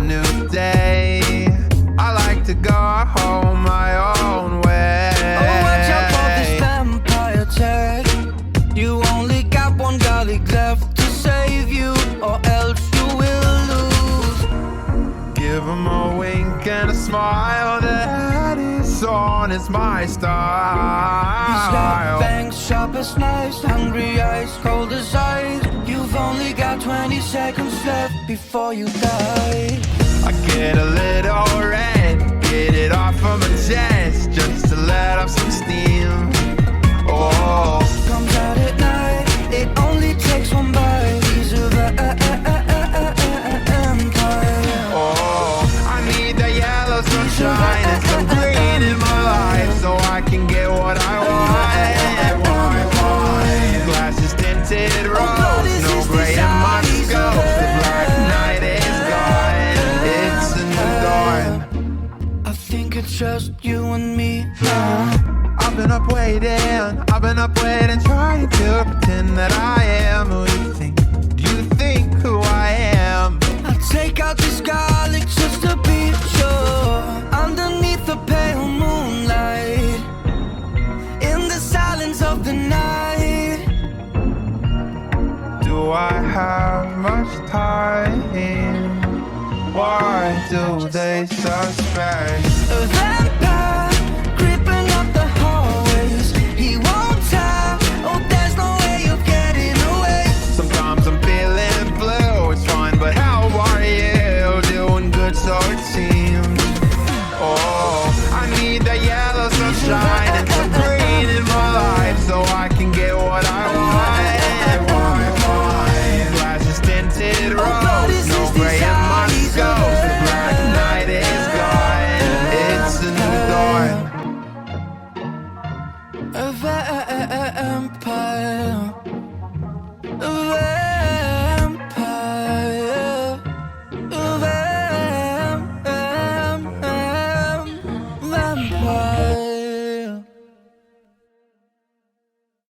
new day. I like to go home my own way. Oh, watch out for this vampire attack. You only got one garlic left to save you, or else you will lose. Give him a wink and a smile. The hat is on, it's my style. He's got fangs sharp as knives, hungry eyes, cold as ice. You've only got 20 seconds left before you die. I get a little red, get it off of my chest, just to let off some steam. Oh, Comes out at night, it only takes one bite. He's a vampire. oh, I need the yellow sunshine and some green in my life, so I can get what I want. Glasses tinted rose, no gray in my scope. The black night is gone, it's a new dawn. I think it's just you and me now. I've been up waiting, trying to pretend that I am who you think. Do you think who I am? I'll take out this garlic just to be sure. Underneath the pale moonlight, in the silence of the night. Do I have much time? Why do they suspect? A vampire creeping up the hallways. He won't tell. Oh, there's no way you're getting away. Sometimes I'm feeling blue, it's fine, but how are you? Doing good, so it seems. Oh, I need the yellow sunshine and some green in my life, so I can get what I want. Glasses tinted rose, no gray in my scope. The black night is gone, it's a new dawn. A vampire. A vampire.